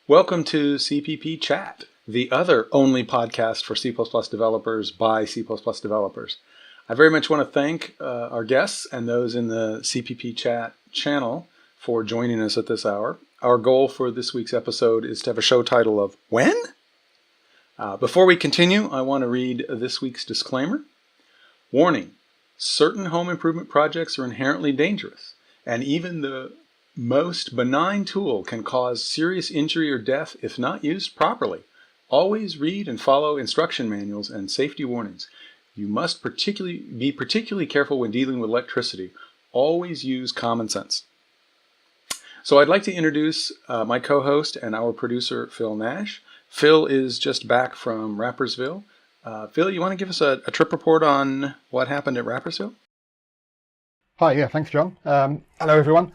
Welcome to Cpp.chat, the other only podcast for C++ developers by C++ developers. I very much want to thank our guests and those in the Cpp.chat channel for joining us at this hour. Our goal for this week's episode is to have a show title of When? Before we continue, I want to read this week's disclaimer. Warning, certain home improvement projects are inherently dangerous, and even the most benign tool can cause serious injury or death if not used properly. Always read and follow instruction manuals and safety warnings. You must be particularly careful when dealing with electricity. Always use common sense. So I'd like to introduce my co-host and our producer, Phil Nash. Phil is just back from Rapperswil. Phil, you want to give us a trip report on what happened at Rapperswil? Hi, yeah, thanks, John. Hello, everyone.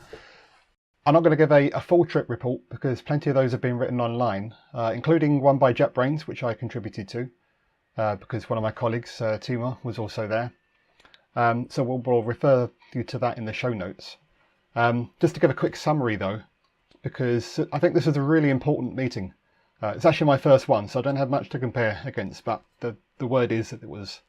I'm not going to give a full trip report because plenty of those have been written online, including one by JetBrains, which I contributed to because one of my colleagues, Timo, was also there. So we'll refer you to that in the show notes. Just to give a quick summary, though, because I think this is a really important meeting. It's actually my first one, so I don't have much to compare against, but the word is that it was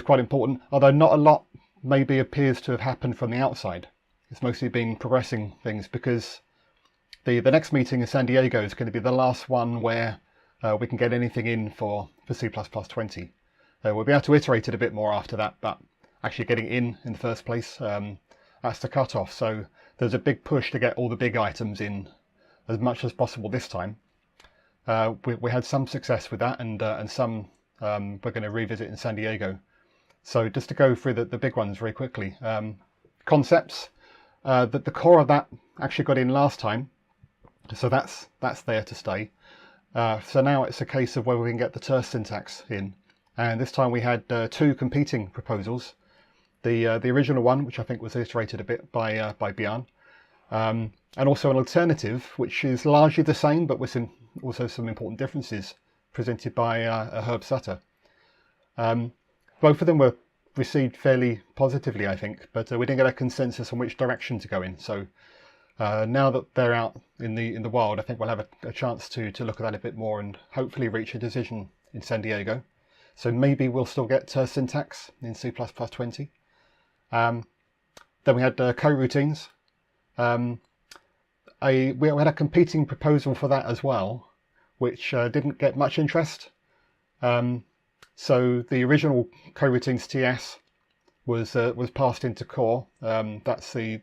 quite important, although not a lot maybe appears to have happened from the outside. It's mostly been progressing things because the next meeting in San Diego is going to be the last one where we can get anything in for C++20. We'll be able to iterate it a bit more after that, but actually getting in the first place, that's the cutoff. So there's a big push to get all the big items in as much as possible this time. We had some success with that, and some we're going to revisit in San Diego. So just to go through the big ones very quickly. Concepts. The core of that actually got in last time, so that's there to stay. So now it's a case of whether we can get the terse syntax in, and this time we had two competing proposals. The original one, which I think was iterated a bit by Björn, and also an alternative, which is largely the same, but with also some important differences, presented by Herb Sutter. Both of them were received fairly positively, I think, but we didn't get a consensus on which direction to go in. So now that they're out in the wild, I think we'll have a chance to look at that a bit more and hopefully reach a decision in San Diego. So maybe we'll still get terse syntax in C++20. Then we had coroutines. We had a competing proposal for that as well, which didn't get much interest. So the original coroutines TS was passed into core. That's the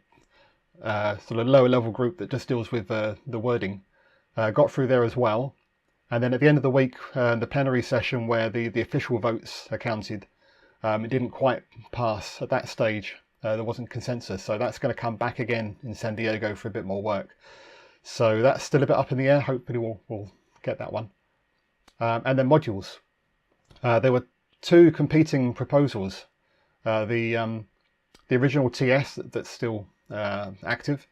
sort of lower level group that just deals with the wording. Got through there as well. And then at the end of the week, the plenary session where the official votes are counted, it didn't quite pass at that stage. There wasn't consensus. So that's going to come back again in San Diego for a bit more work. So that's still a bit up in the air. Hopefully we'll get that one. And then modules. There were two competing proposals. The original TS that's still active,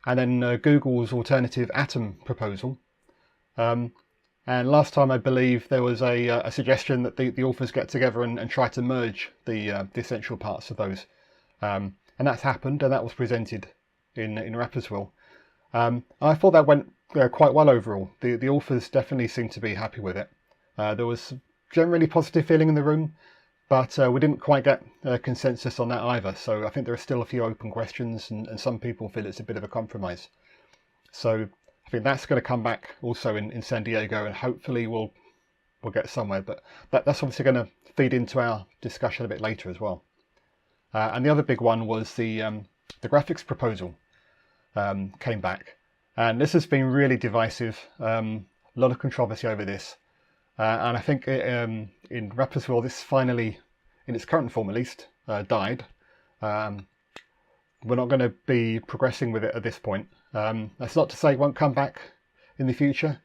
and then Google's alternative Atom proposal. And last time I believe there was a suggestion that the authors get together and try to merge the essential parts of those. And that's happened, and that was presented in Rapperswil. I thought that went quite well overall. The authors definitely seemed to be happy with it. There was generally positive feeling in the room, but we didn't quite get a consensus on that either. So I think there are still a few open questions, and some people feel it's a bit of a compromise. So I think that's going to come back also in San Diego, and hopefully we'll get somewhere. But that's obviously going to feed into our discussion a bit later as well. And the other big one was the graphics proposal came back, and this has been really divisive. A lot of controversy over this. And I think in Rapperswil, this finally, in its current form at least, died. We're not going to be progressing with it at this point. That's not to say it won't come back in the future.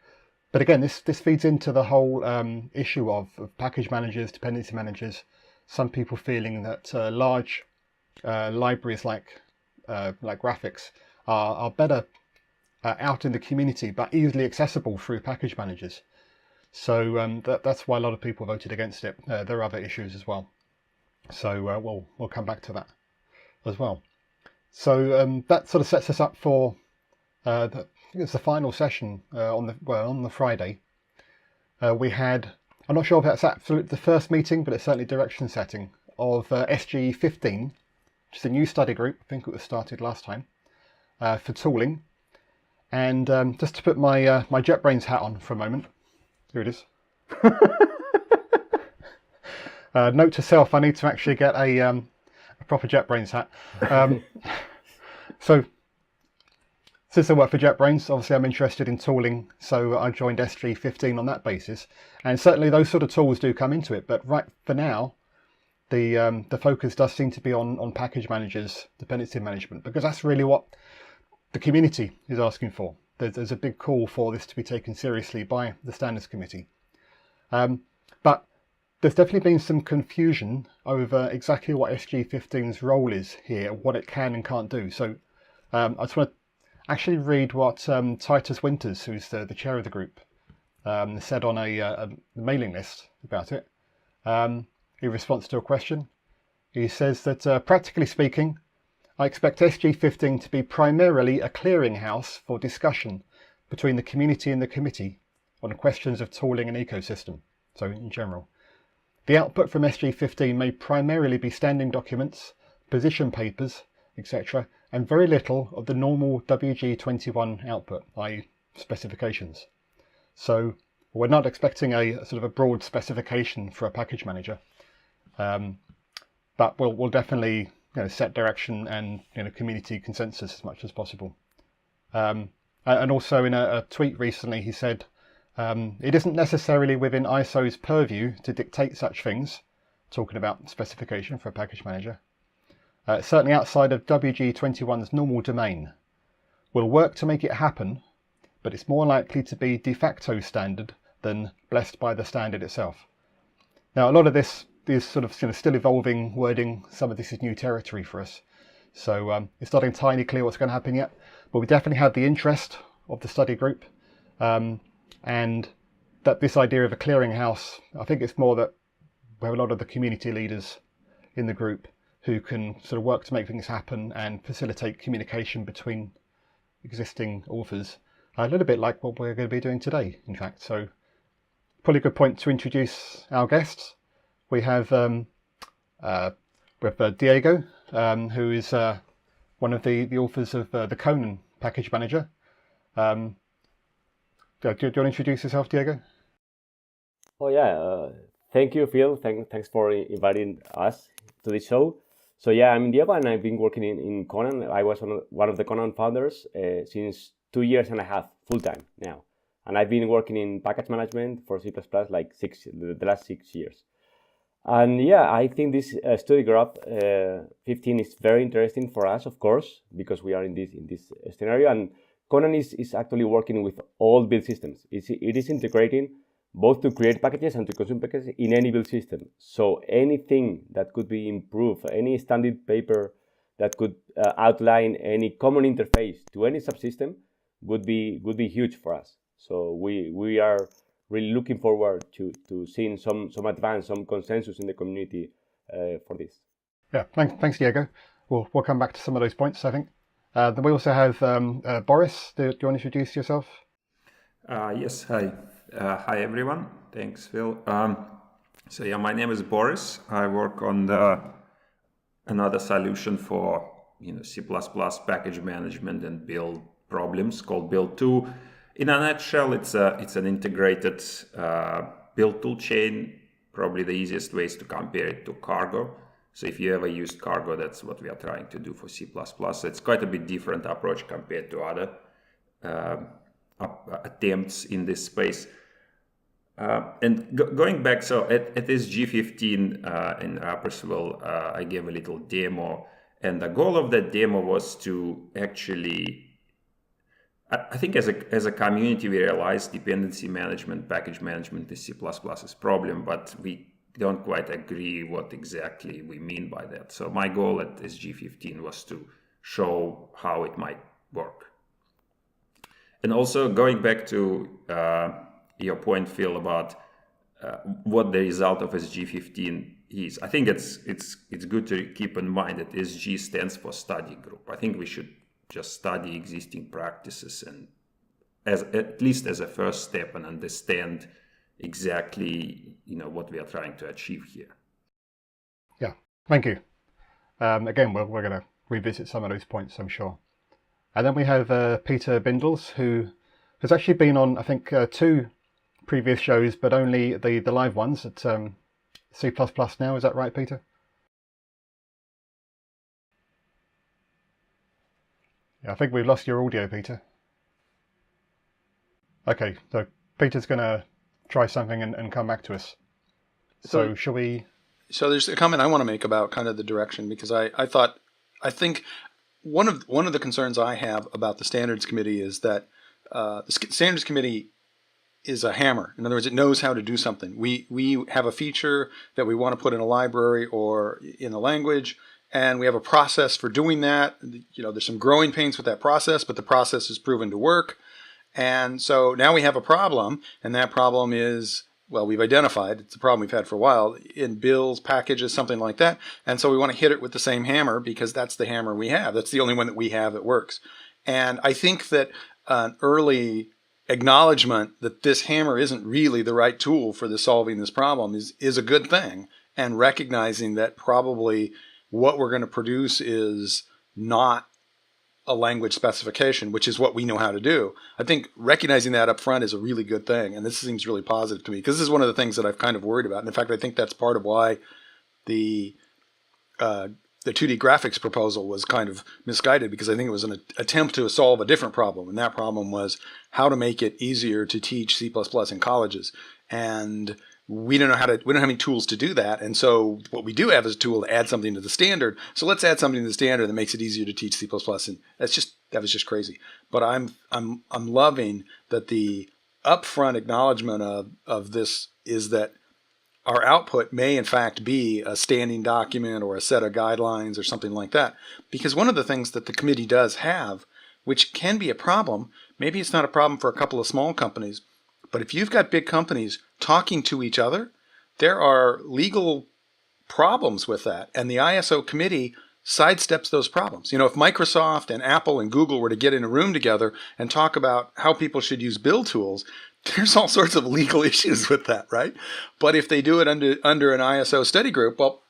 But again, this feeds into the whole issue of package managers, dependency managers. Some people feeling that large libraries like graphics are better out in the community, but easily accessible through package managers. So that's why a lot of people voted against it. There are other issues as well. So we'll come back to that as well. So that sort of sets us up for It's the final session on the Friday. We had, I'm not sure if that's absolutely the first meeting, but it's certainly direction setting of SG15, which is a new study group. I think it was started last time for tooling. And just to put my my JetBrains hat on for a moment, here it is. Note to self: I need to actually get a proper JetBrains hat. So since I work for JetBrains, obviously I'm interested in tooling, so I joined SG15 on that basis. And certainly those sort of tools do come into it. But right for now, the focus does seem to be on package managers, dependency management, because that's really what the community is asking for. There's a big call for this to be taken seriously by the standards committee. But there's definitely been some confusion over exactly what SG15's role is here, what it can and can't do. So I just want to actually read what Titus Winters, who's the chair of the group, said on a mailing list about it. In response to a question, he says that practically speaking, I expect SG15 to be primarily a clearinghouse for discussion between the community and the committee on questions of tooling and ecosystem, so in general. The output from SG15 may primarily be standing documents, position papers, etc., and very little of the normal WG21 output, i.e. specifications. So we're not expecting a sort of a broad specification for a package manager, but we'll definitely set direction and community consensus as much as possible. And also in a tweet recently, he said, it isn't necessarily within ISO's purview to dictate such things, talking about specification for a package manager. Certainly outside of WG21's normal domain. We'll work to make it happen, but it's more likely to be de facto standard than blessed by the standard itself. Now, a lot of this is sort of still evolving wording. Some of this is new territory for us. So it's not entirely clear what's going to happen yet, but we definitely have the interest of the study group. And that this idea of a clearinghouse, I think it's more that we have a lot of the community leaders in the group who can sort of work to make things happen and facilitate communication between existing authors, a little bit like what we're going to be doing today, in fact. So probably a good point to introduce our guests. We have Diego, who is one of the authors of the Conan package manager. Do you want to introduce yourself, Diego? Oh yeah, thank you, Phil. Thanks for inviting us to the show. So yeah, I'm Diego, and I've been working in Conan. I was one of the Conan founders since 2 years and a half, full time now, and I've been working in package management for C++ like the last 6 years. And yeah, I think this study group 15 is very interesting for us, of course, because we are in this scenario. And Conan is actually working with all build systems. It is integrating both to create packages and to consume packages in any build system. So anything that could be improved, any standard paper that could outline any common interface to any subsystem would be huge for us. So we are really looking forward to seeing some advance, some consensus in the community for this. Yeah, thanks, Diego. We'll come back to some of those points, I think. Then we also have Boris. Do you want to introduce yourself? Yes, hi. Hi, everyone. Thanks, Phil. So yeah, my name is Boris. I work on another solution for C++ package management and build problems called Build 2. In a nutshell, it's an integrated build tool chain. Probably the easiest way is to compare it to Cargo. So if you ever used Cargo, that's what we are trying to do for C++. So it's quite a bit different approach compared to other attempts in this space. And going back, so at SG15 in Rapperswil, I gave a little demo, and the goal of that demo was to actually, I think as a community, we realized dependency management, package management in C++ is a problem, but we don't quite agree what exactly we mean by that. So my goal at SG15 was to show how it might work. And also going back to your point, Phil, about what the result of SG15 is, I think it's good to keep in mind that SG stands for study group. I think we should just study existing practices and at least as a first step and understand exactly what we are trying to achieve here. Yeah, thank you. Again, we're going to revisit some of those points, I'm sure. And then we have Peter Bindles, who has actually been on, I think, 2 previous shows, but only the live ones at C++ now. Is that right, Peter? Yeah, I think we've lost your audio, Peter. Okay, so Peter's going to try something and come back to us. So shall we... So there's a comment I want to make about kind of the direction, because I think one of the concerns I have about the Standards Committee is that the Standards Committee is a hammer. In other words, it knows how to do something. We have a feature that we want to put in a library or in a language, and we have a process for doing that. There's some growing pains with that process, but the process is proven to work. And so now we have a problem, and that problem is, well, we've identified, it's a problem we've had for a while, in bills, packages, something like that. And so we want to hit it with the same hammer because that's the hammer we have. That's the only one that we have that works. And I think that an early acknowledgement that this hammer isn't really the right tool for solving this problem is a good thing. And recognizing that probably what we're going to produce is not a language specification, which is what we know how to do. I think recognizing that up front is a really good thing. And this seems really positive to me, because this is one of the things that I've kind of worried about. And in fact, I think that's part of why the 2D graphics proposal was kind of misguided, because I think it was an attempt to solve a different problem. And that problem was how to make it easier to teach C++ in colleges. And we don't have any tools to do that. And so what we do have is a tool to add something to the standard. So let's add something to the standard that makes it easier to teach C++. And that was just crazy. But I'm loving that the upfront acknowledgement of this is that our output may in fact be a standing document or a set of guidelines or something like that. Because one of the things that the committee does have, which can be a problem, maybe it's not a problem for a couple of small companies, but if you've got big companies talking to each other, there are legal problems with that. And the ISO committee sidesteps those problems. If Microsoft and Apple and Google were to get in a room together and talk about how people should use build tools, there's all sorts of legal issues with that, right? But if they do it under an ISO study group, well,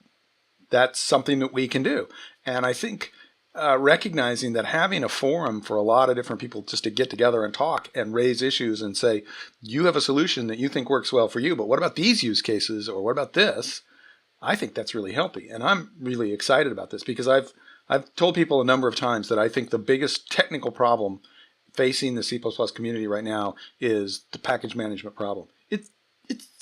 that's something that we can do. And I think recognizing that having a forum for a lot of different people just to get together and talk and raise issues and say, you have a solution that you think works well for you, but what about these use cases, or what about this? I think that's really healthy. And I'm really excited about this, because I've told people a number of times that I think the biggest technical problem facing the C++ community right now is the package management problem.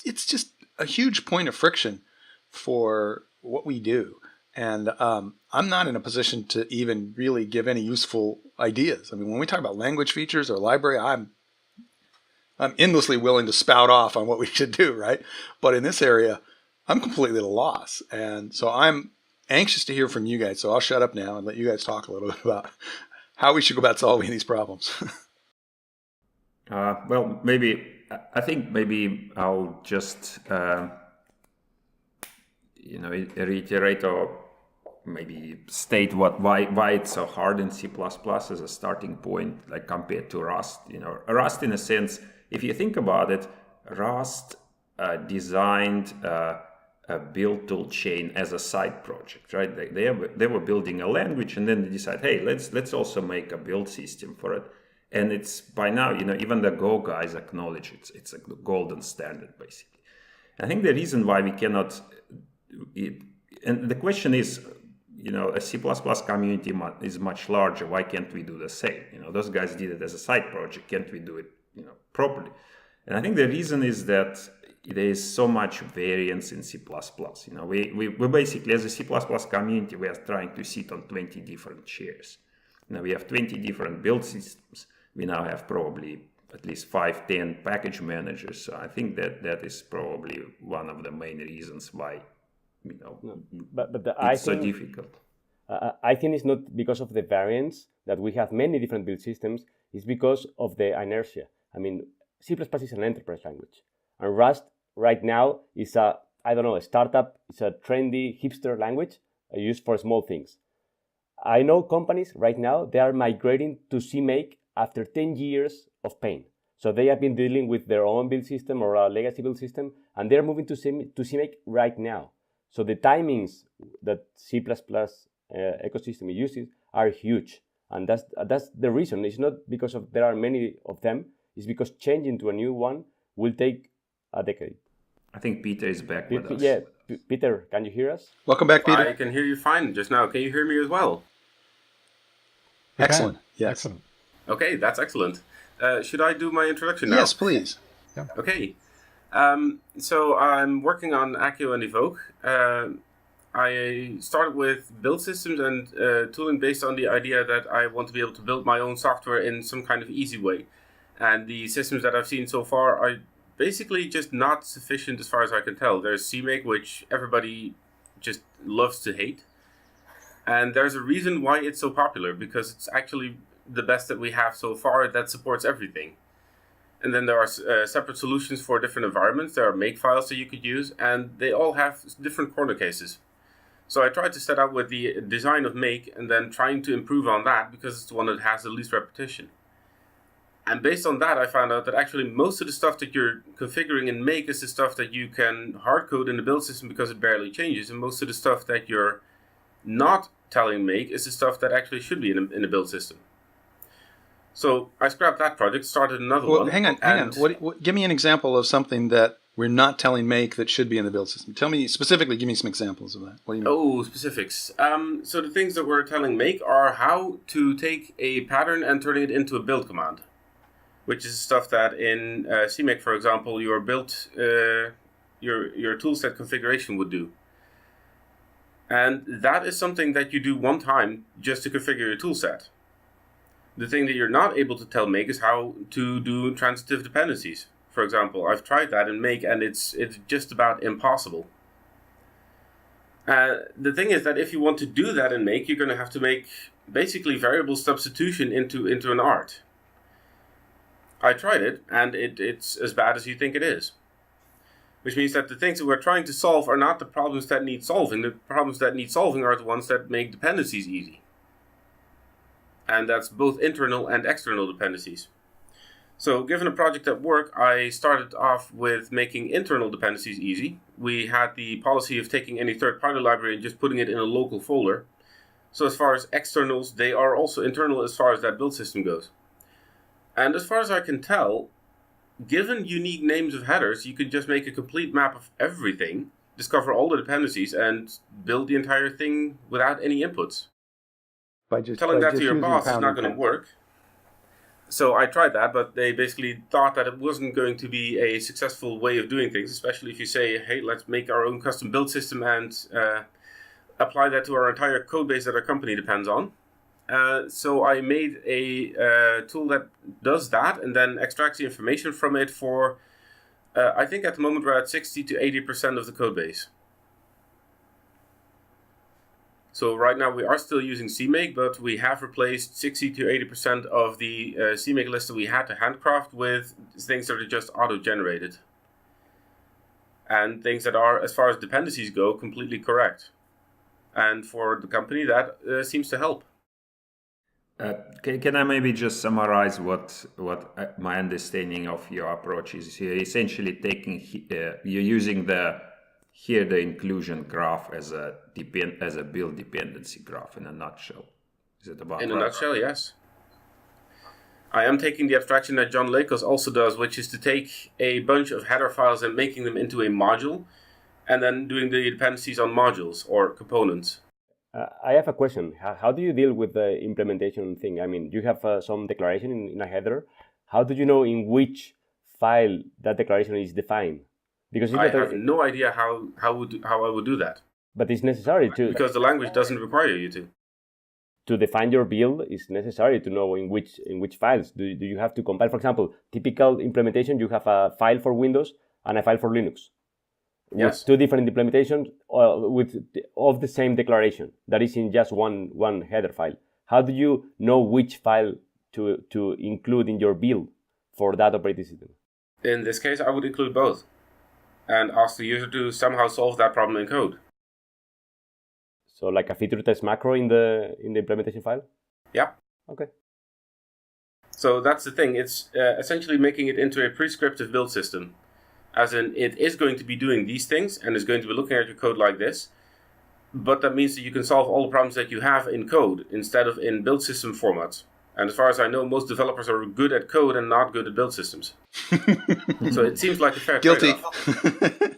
It's just a huge point of friction for what we do. And I'm not in a position to even really give any useful ideas. I mean, when we talk about language features or library, I'm endlessly willing to spout off on what we should do, right? But in this area, I'm completely at a loss. And so I'm anxious to hear from you guys. So I'll shut up now and let you guys talk a little bit about how we should go about solving these problems. Well, I think maybe I'll just reiterate or maybe state why it's so hard in C++ as a starting point, like compared to Rust. Rust, in a sense, if you think about it, Rust designed a build tool chain as a side project, right? They were building a language, and then they decide, hey, let's also make a build system for it. And it's by now, even the Go guys acknowledge it's a golden standard, basically. I think the reason why we cannot, and the question is, a C++ community is much larger. Why can't we do the same? Those guys did it as a side project. Can't we do it, properly? And I think the reason is that there is so much variance in C++. We basically, as a C++ community, we are trying to sit on 20 different chairs. We have 20 different build systems. We now have probably at least 5-10 package managers. So I think that is probably one of the main reasons why it's so difficult. I think it's not because of the variance that we have many different build systems. It's because of the inertia. I mean, C++ is an enterprise language, and Rust right now is a startup. It's a trendy hipster language used for small things. I know companies right now, they are migrating to CMake after 10 years of pain. So they have been dealing with their own build system or a legacy build system, and they're moving to CMake right now. So the timings that C++ ecosystem uses are huge. And that's the reason. It's not because there are many of them. It's because changing to a new one will take a decade. I think Peter is back with us. Yeah, Peter, can you hear us? Welcome back, Peter. I can hear you fine just now. Can you hear me as well? Excellent. Yes. Excellent. Okay, that's excellent. Should I do my introduction now? Yes, please. Okay. So I'm working on Accio and Evoke. I started with build systems and tooling based on the idea that I want to be able to build my own software in some kind of easy way. And the systems that I've seen so far are basically just not sufficient as far as I can tell. There's CMake, which everybody just loves to hate. And there's a reason why it's so popular, because it's actually the best that we have so far that supports everything. And then there are separate solutions for different environments. There are make files that you could use, and they all have different corner cases. So I tried to set out with the design of make and then trying to improve on that because it's the one that has the least repetition. And based on that, I found out that actually most of the stuff that you're configuring in make is the stuff that you can hard code in the build system because it barely changes. And most of the stuff that you're not telling make is the stuff that actually should be in a build system. So I scrapped that project, started another one. Hang on. What, give me an example of something that we're not telling make that should be in the build system. Tell me specifically, give me some examples of that. What do you mean? Oh, specifics. So the things that we're telling make are how to take a pattern and turning it into a build command, which is stuff that in CMake, for example, your build, your toolset configuration would do. And that is something that you do one time just to configure your toolset. The thing that you're not able to tell make is how to do transitive dependencies. For example, I've tried that in make and it's just about impossible. The thing is that if you want to do that in make, you're going to have to make basically variable substitution into an art. I tried it and it's as bad as you think it is. Which means that the things that we're trying to solve are not the problems that need solving. The problems that need solving are the ones that make dependencies easy. And that's both internal and external dependencies. So given a project at work, I started off with making internal dependencies easy. We had the policy of taking any third-party library and just putting it in a local folder. So as far as externals, they are also internal as far as that build system goes. And as far as I can tell, given unique names of headers, you can just make a complete map of everything, discover all the dependencies, and build the entire thing without any inputs. Telling that to your boss is not going to work. So I tried that, but they basically thought that it wasn't going to be a successful way of doing things, especially if you say, hey, let's make our own custom build system and apply that to our entire code base that our company depends on. So I made a tool that does that and then extracts the information from it for, I think at the moment we're at 60 to 80% of the code base. So right now we are still using CMake, but we have replaced 60 to 80% of the CMake list that we had to handcraft with things that are just auto-generated. And things that are, as far as dependencies go, completely correct. And for the company, that seems to help. Can I maybe just summarize what my understanding of your approach is? You're essentially you're using the inclusion graph as a build dependency graph in a nutshell. Is it about in a nutshell? Yes. I am taking the abstraction that John Lakos also does, which is to take a bunch of header files and making them into a module, and then doing the dependencies on modules or components. I have a question. How do you deal with the implementation thing? I mean, you have some declaration in a header. How do you know in which file that declaration is defined? Because I have no idea how I would do that. But it's necessary to... Because the language doesn't require you to. To define your build, it's necessary to know in which files. Do you have to compile? For example, typical implementation, you have a file for Windows and a file for Linux. Yes. With two different implementations of the same declaration that is in just one header file. How do you know which file to include in your build for that operating system? In this case, I would include both and ask the user to somehow solve that problem in code. So like a feature test macro in the implementation file? Yeah. Okay. So that's the thing. It's essentially making it into a prescriptive build system. As in, it is going to be doing these things and is going to be looking at your code like this. But that means that you can solve all the problems that you have in code instead of in build system formats. And as far as I know, most developers are good at code and not good at build systems. So it seems like a fair Guilty. trade-off.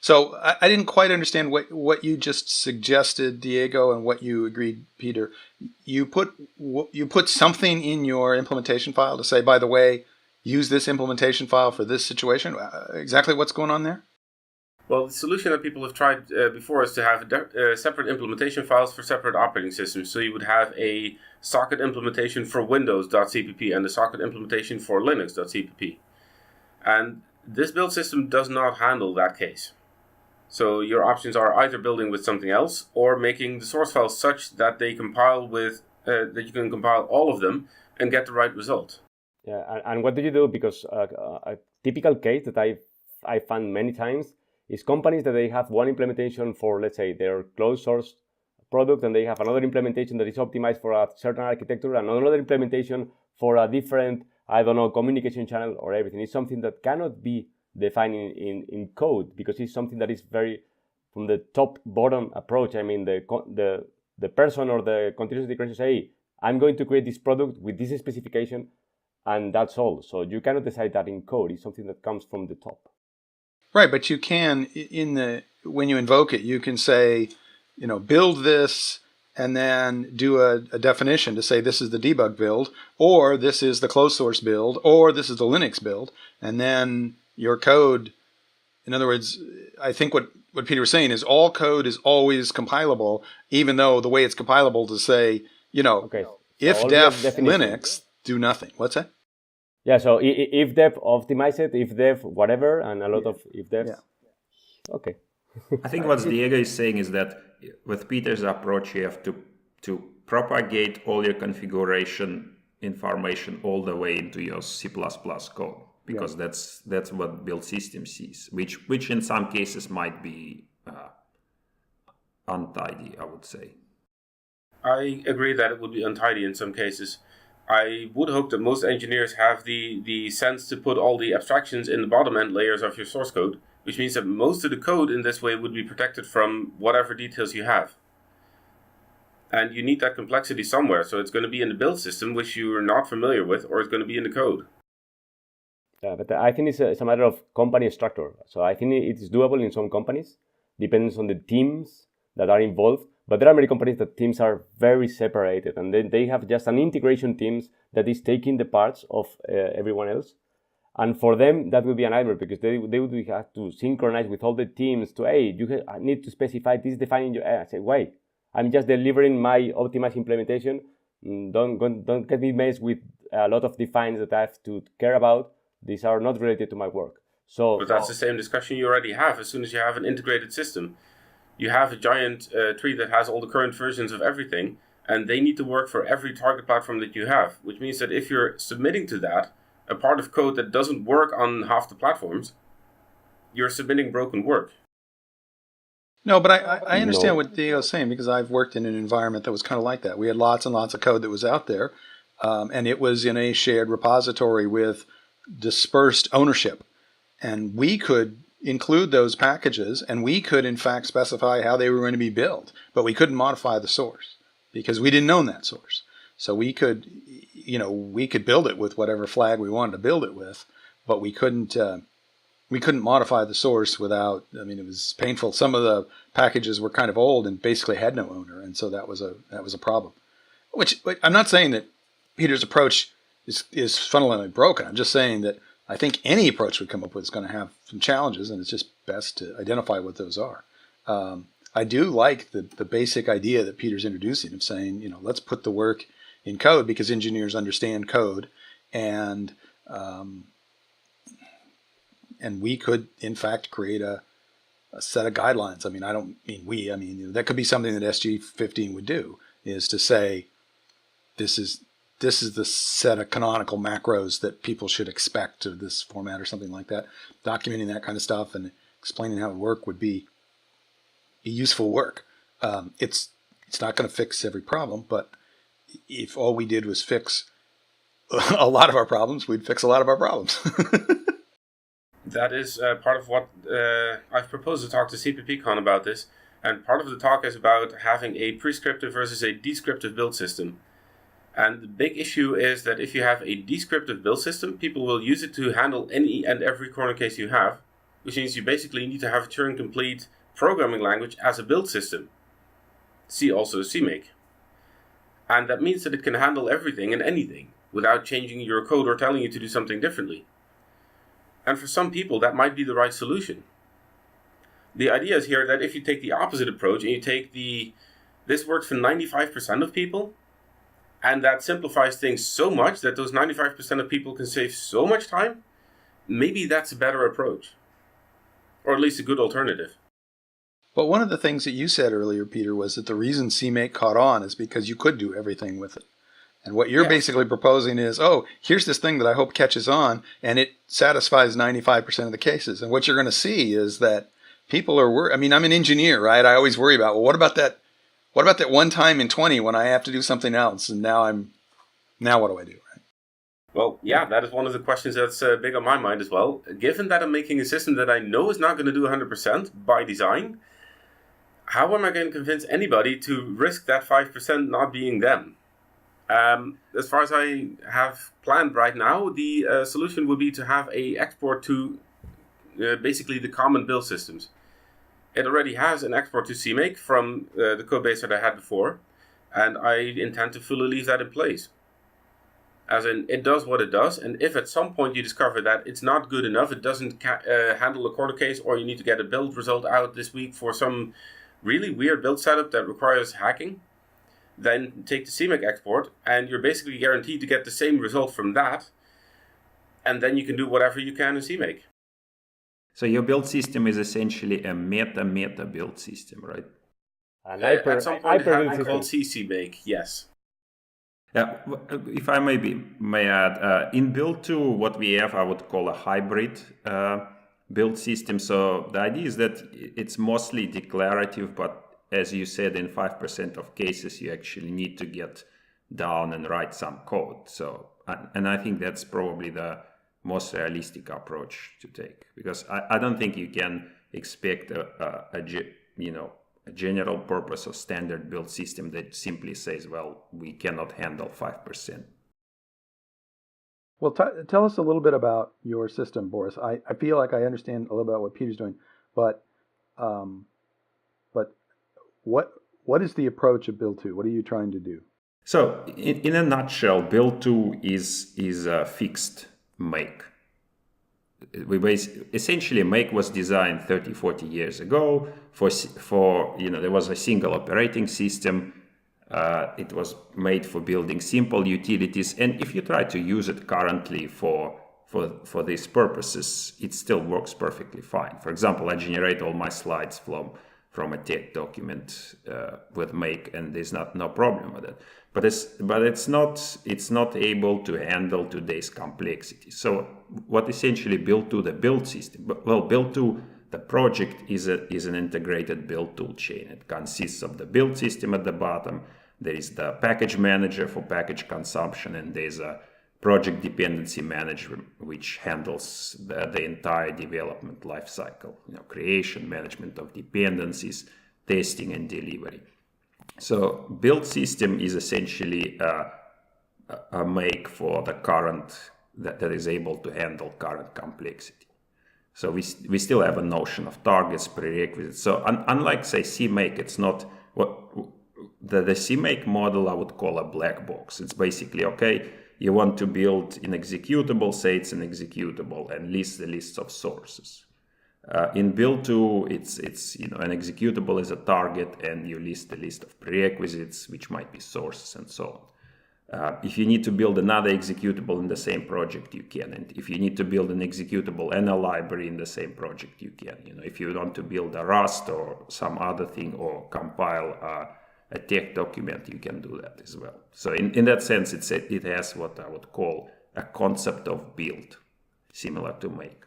So I didn't quite understand what you just suggested, Diego, and what you agreed, Peter. You put something in your implementation file to say, by the way, use this implementation file for this situation. Exactly what's going on there? Well, the solution that people have tried before is to have separate implementation files for separate operating systems. So you would have a socket implementation for Windows.cpp and a socket implementation for Linux.cpp. And this build system does not handle that case. So your options are either building with something else or making the source files such that they compile with that you can compile all of them and get the right result. Yeah, and what do you do? Because a typical case that I found many times is companies that they have one implementation for, let's say, their closed source product, and they have another implementation that is optimized for a certain architecture, and another implementation for a different, I don't know, communication channel or everything. It's something that cannot be defined in code because it's something that is very from the top-bottom approach. I mean, the person or the continuous integration say, hey, I'm going to create this product with this specification, and that's all. So you cannot decide that in code. It's something that comes from the top. Right, but you can, when you invoke it, you can say, build this and then do a definition to say this is the debug build, or this is the closed source build, or this is the Linux build, and then your code, in other words, I think what Peter was saying is all code is always compilable, even though the way it's compilable to say, okay. if So def Linux, do nothing. What's that? Yeah, so if def optimize it, if def whatever, and a lot of if def. Yeah. Okay. I think what Diego is saying is that with Peter's approach, you have to propagate all your configuration information all the way into your C++ code, because that's what build system sees, which in some cases might be untidy, I would say. I agree that it would be untidy in some cases. I would hope that most engineers have the sense to put all the abstractions in the bottom end layers of your source code, which means that most of the code in this way would be protected from whatever details you have. And you need that complexity somewhere, so it's going to be in the build system, which you are not familiar with, or it's going to be in the code. Yeah, but I think it's a matter of company structure. So I think it's doable in some companies, depends on the teams that are involved. But there are many companies that teams are very separated, and then they have just an integration teams that is taking the parts of everyone else. And for them, that would be a nightmare because they would have to synchronize with all the teams to, hey, you need to specify this defining your. I say, wait, I'm just delivering my optimized implementation. Don't get me messed with a lot of defines that I have to care about. These are not related to my work. But that's the same discussion you already have as soon as you have an integrated system. You have a giant tree that has all the current versions of everything, and they need to work for every target platform that you have, which means that if you're submitting to that a part of code that doesn't work on half the platforms, you're submitting broken work. No, but I understand what Diego's saying because I've worked in an environment that was kind of like that. We had lots and lots of code that was out there, and it was in a shared repository with dispersed ownership. And we could include those packages, and we could, in fact, specify how they were going to be built, but we couldn't modify the source because we didn't own that source. So we could build it with whatever flag we wanted to build it with, but we couldn't modify the source without. I mean, it was painful. Some of the packages were kind of old and basically had no owner, and so that was a problem. Which I'm not saying that Peter's approach is fundamentally broken. I'm just saying that I think any approach we come up with is going to have some challenges, and it's just best to identify what those are. I do like the basic idea that Peter's introducing of saying, let's put the work in code because engineers understand code, and we could, in fact, create a set of guidelines. I mean, I don't mean we. I mean, that could be something that SG15 would do, is to say, this is the set of canonical macros that people should expect of this format or something like that. Documenting that kind of stuff and explaining how it would work would be useful work. It's not going to fix every problem, but if all we did was fix a lot of our problems, we'd fix a lot of our problems. That is part of what I've proposed to talk to CPPCon about this, and part of the talk is about having a prescriptive versus a descriptive build system. And the big issue is that if you have a descriptive build system, people will use it to handle any and every corner case you have, which means you basically need to have a Turing-complete programming language as a build system. See also CMake. And that means that it can handle everything and anything without changing your code or telling you to do something differently. And for some people, that might be the right solution. The idea is here that if you take the opposite approach and you take this works for 95% of people, and that simplifies things so much that those 95% of people can save so much time, maybe that's a better approach. Or at least a good alternative. But one of the things that you said earlier, Peter, was that the reason CMake caught on is because you could do everything with it. And what you're basically proposing is, here's this thing that I hope catches on, and it satisfies 95% of the cases. And what you're going to see is that people are worried. I mean, I'm an engineer, right? I always worry about, what about that one time in 20 when I have to do something else? And now what do I do? Right? Well, yeah, that is one of the questions that's big on my mind as well. Given that I'm making a system that I know is not going to do 100% by design, how am I going to convince anybody to risk that 5% not being them? As far as I have planned right now, the solution would be to have a export to basically the common build systems. It already has an export to CMake from the code base that I had before, and I intend to fully leave that in place. As in, it does what it does, and if at some point you discover that it's not good enough, it doesn't handle a corner case, or you need to get a build result out this week for some really weird build setup that requires hacking, then take the CMake export, and you're basically guaranteed to get the same result from that, and then you can do whatever you can in CMake. So your build system is essentially a meta build system, right? At some point it had been called CCMake, yes. Yeah, if I may add, in build 2, what we have, I would call a hybrid build system. So the idea is that it's mostly declarative, but as you said, in 5% of cases, you actually need to get down and write some code. So, and I think that's probably the most realistic approach to take, because I don't think you can expect a general purpose or standard build system that simply says, well, we cannot handle 5%. Well, tell us a little bit about your system, Boris. I feel like I understand a little bit about what Peter's doing, but what is the approach of Build 2? What are you trying to do? So, in a nutshell, Build 2 is a fixed make. Essentially, make was designed 30, 40 years ago for there was a single operating system. It was made for building simple utilities, and if you try to use it currently for these purposes, it still works perfectly fine. For example, I generate all my slides from a text document with make, and there's no problem with it. But it's not able to handle today's complexity. So what essentially Build 2, the build system? Well, Build 2, the project is an integrated build tool chain. It consists of the build system at the bottom. There is the package manager for package consumption, and there's a project dependency manager which handles the entire development lifecycle, creation, management of dependencies, testing, and delivery. So build system is essentially a make for the current that is able to handle current complexity. So we still have a notion of targets, prerequisites. So unlike say CMake, it's not what the CMake model I would call a black box. It's basically, okay, you want to build an executable, say it's an executable, and list the lists of sources. In Build 2, it's an executable is a target, and you list the list of prerequisites, which might be sources and so on. If you need to build another executable in the same project, you can. And if you need to build an executable and a library in the same project, you can. If you want to build a Rust or some other thing or compile a text document, you can do that as well. So in that sense, it has what I would call a concept of build, similar to make.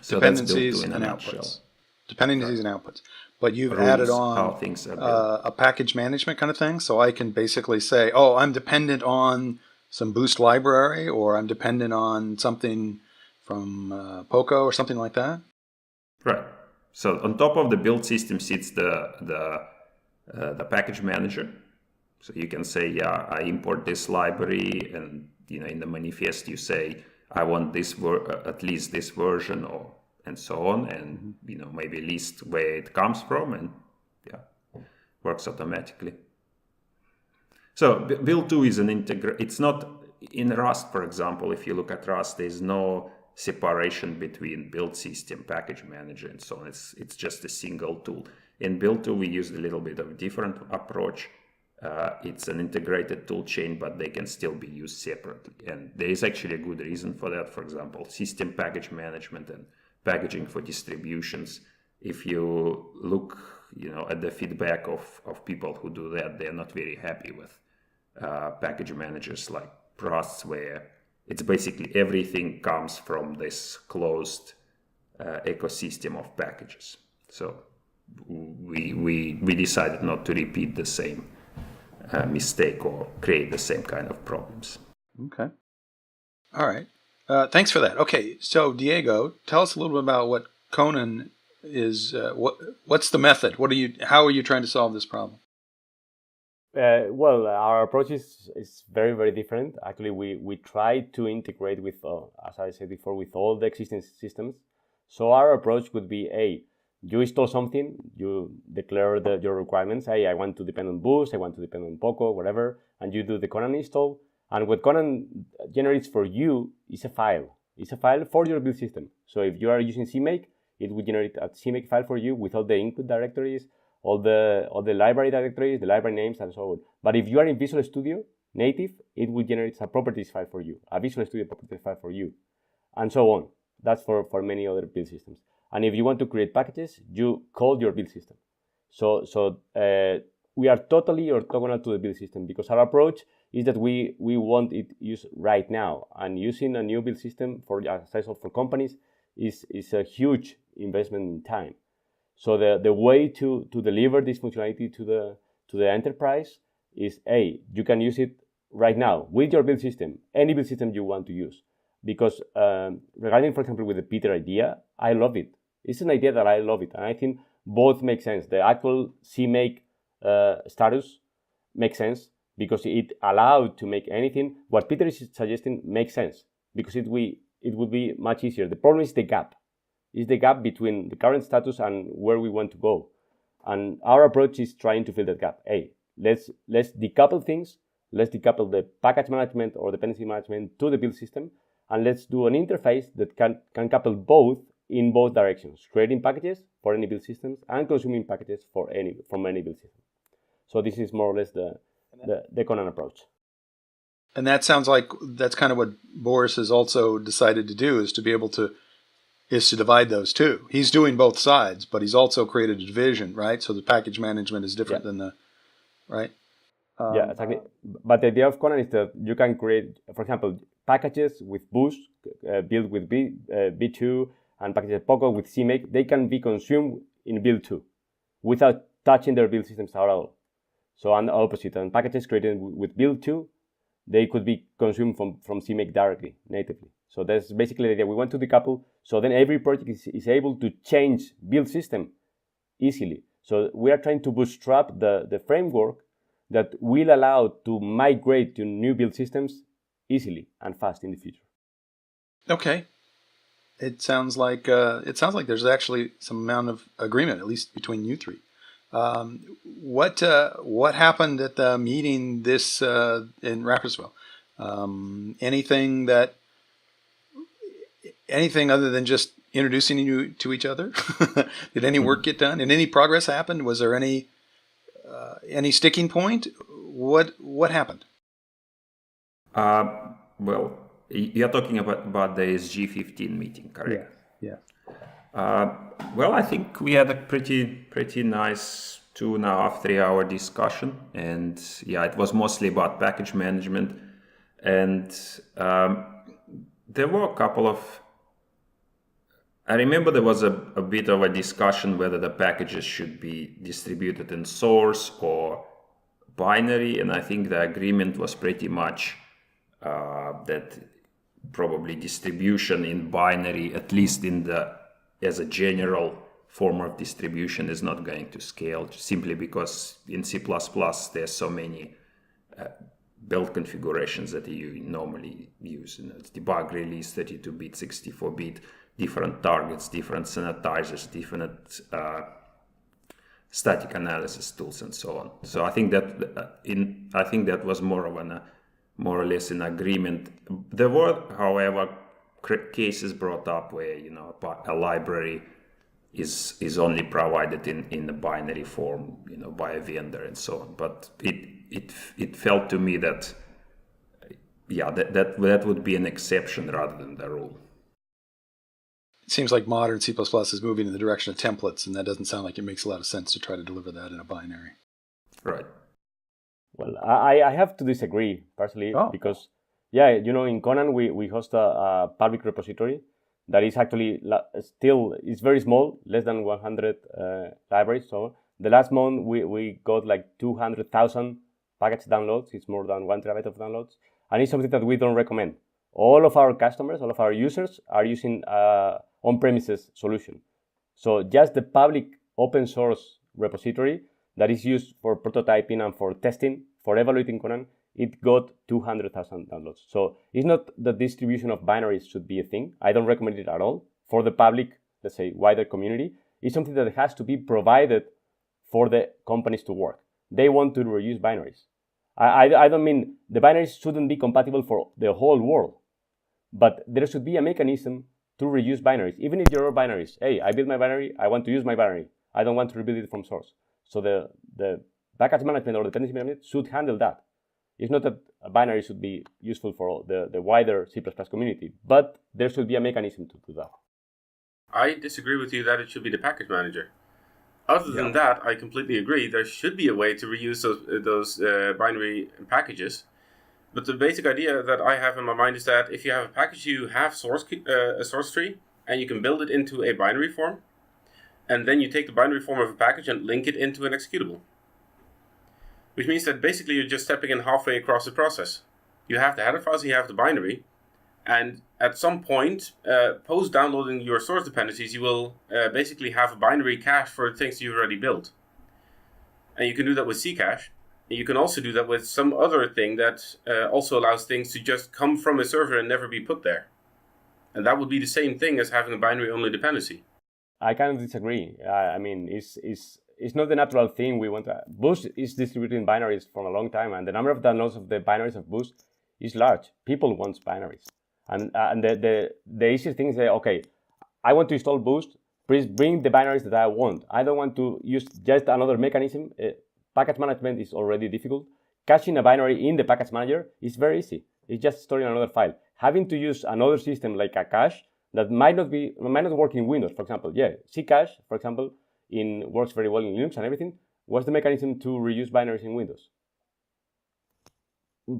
So dependencies and outputs. Dependencies and outputs. but you've rules added how on things are built. a package management kind of thing. So I can basically say, oh, I'm dependent on some Boost library, or I'm dependent on something from Poco or something like that. Right. So on top of the build system sits the package manager. So you can say, yeah, I import this library, and in the manifest you say, I want this at least this version, and so on, and maybe list where it comes from, and works automatically. So build 2 is an it's not in Rust, for example. If you look at Rust, there's no separation between build system, package manager, and so on. It's just a single tool. In build 2, we used a little bit of a different approach. It's an integrated tool chain, but they can still be used separately. And there is actually a good reason for that. For example, system package management and packaging for distributions. If you look, at the feedback of people who do that, they're not very happy with package managers like Rust, where it's basically everything comes from this closed ecosystem of packages. So we decided not to repeat the same mistake or create the same kind of problems. Okay. All right. Thanks for that. Okay. So Diego, tell us a little bit about what Conan is. What's the method? How are you trying to solve this problem? Well, our approach is very, very different. Actually, we try to integrate with, as I said before, with all the existing systems. So our approach would be, you install something, you declare your requirements. I want to depend on Boost, I want to depend on Poco, whatever, and you do the Conan install. And what Conan generates for you is a file. It's a file for your build system. So if you are using CMake, it will generate a CMake file for you with all the input directories, all the library directories, the library names, and so on. But if you are in Visual Studio native, it will generate a properties file for you, a Visual Studio properties file for you, and so on. That's for many other build systems. And if you want to create packages, you call your build system. So we are totally orthogonal to the build system, because our approach is that we want it used right now. And using a new build system for companies is a huge investment in time. So the way to deliver this functionality to the enterprise is, you can use it right now with your build system, any build system you want to use. Because regarding, for example, with the Peter idea, I love it. It's an idea that I love it, and I think both make sense. The actual CMake status makes sense because it allowed to make anything. What Peter is suggesting makes sense because it would be much easier. The problem is the gap. It's the gap between the current status and where we want to go. And our approach is trying to fill that gap. Let's decouple things. Let's decouple the package management or dependency management to the build system, and let's do an interface that can couple both in both directions, creating packages for any build systems and consuming packages from any build system. So this is more or less the Conan approach. And that sounds like that's kind of what Boris has also decided to do, is to divide those two. He's doing both sides, but he's also created a division, right? So the package management is different than right? Yeah, exactly. But the idea of Conan is that you can create, for example, packages with Boost, built with B2, and packages Poco with CMake. They can be consumed in build 2 without touching their build systems at all. So, and the opposite, and packages created with build 2, they could be consumed from CMake directly, natively. So that's basically the idea. We want to decouple, so then every project is able to change build system easily. So we are trying to bootstrap the framework that will allow to migrate to new build systems easily and fast in the future. Okay. It sounds like there's actually some amount of agreement, at least between you three. What happened at the meeting this in Rapperswil? Anything other than just introducing you to each other? Did any work get done? Did any progress happen? Was there any sticking point? What happened? Well, you're talking about the SG15 meeting, correct? Yeah. Well, I think we had a pretty nice 2.5-3 hour discussion, and it was mostly about package management, and there were a couple of I remember there was a bit of a discussion whether the packages should be distributed in source or binary, and I think the agreement was pretty much that probably distribution in binary, at least as a general form of distribution, is not going to scale, simply because in C++ there's so many build configurations that you normally use. It's debug release, 32-bit, 64-bit, different targets, different sanitizers, different static analysis tools, and so on. So I think that was more or less an agreement. There were, however, cases brought up where a library is only provided in a binary form, by a vendor and so on. But it felt to me that that would be an exception rather than the rule. It seems like modern C++ is moving in the direction of templates, and that doesn't sound like it makes a lot of sense to try to deliver that in a binary. Right. Well, I have to disagree personally because, in Conan we host a public repository that is actually it's very small, less than 100 libraries. So the last month we got like 200,000 package downloads. It's more than 1 terabyte of downloads, and it's something that we don't recommend. All of our customers, all of our users are using on-premises solution. So just the public open source repository that is used for prototyping and for testing, for evaluating Conan, it got 200,000 downloads. So it's not the distribution of binaries should be a thing. I don't recommend it at all for the public, let's say, wider community. It's something that has to be provided for the companies to work. They want to reuse binaries. I don't mean the binaries shouldn't be compatible for the whole world, but there should be a mechanism to reuse binaries. Even if your binaries, hey, I built my binary, I want to use my binary. I don't want to rebuild it from source. So the package management or the dependency management should handle that. It's not that a binary should be useful for the wider C++ community, but there should be a mechanism to do that. I disagree with you that it should be the package manager. Other than that, I completely agree. There should be a way to reuse those binary packages. But the basic idea that I have in my mind is that if you have a package, you have a source tree, and you can build it into a binary form. And then you take the binary form of a package and link it into an executable. Which means that basically you're just stepping in halfway across the process. You have the header files, you have the binary, and at some point, post downloading your source dependencies, you will basically have a binary cache for the things you've already built. And you can do that with Ccache. And you can also do that with some other thing that also allows things to just come from a server and never be put there. And that would be the same thing as having a binary-only dependency. I kind of disagree. I mean, it's not the natural thing we want to. Boost is distributing binaries for a long time, and the number of downloads of the binaries of Boost is large. People want binaries, and the easiest thing is say, okay, I want to install Boost. Please bring the binaries that I want. I don't want to use just another mechanism. Package management is already difficult. Caching a binary in the package manager is very easy. It's just storing another file. Having to use another system like a cache that might not work in Windows, for example. Ccache, for example, works very well in Linux and everything. What's the mechanism to reuse binaries in Windows?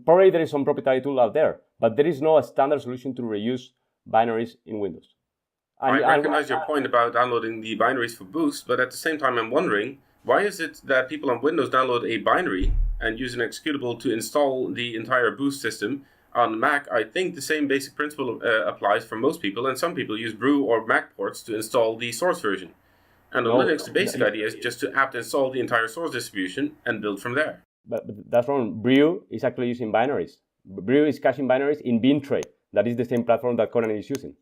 Probably there is some proprietary tool out there, but there is no standard solution to reuse binaries in Windows. I recognize your point about downloading the binaries for Boost, but at the same time I'm wondering, why is it that people on Windows download a binary and use an executable to install the entire Boost system? On Mac, I think the same basic principle applies for most people, and some people use Brew or Mac ports to install the source version. And on Linux, the basic idea is just to apt install the entire source distribution and build from there. But that's wrong. Brew is actually using binaries. Brew is caching binaries in bin tray. That is the same platform that Conan is using.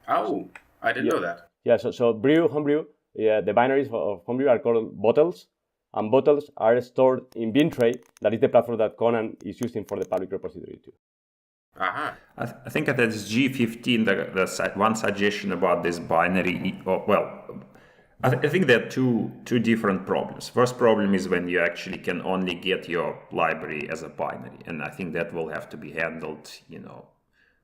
Oh, I didn't know that. Yeah, so Brew, Homebrew, the binaries of Homebrew are called bottles, and bottles are stored in bin tray. That is the platform that Conan is using for the public repository too. Aha. I think at G15, the one suggestion about this binary, I think there are two different problems. First problem is when you actually can only get your library as a binary, and I think that will have to be handled,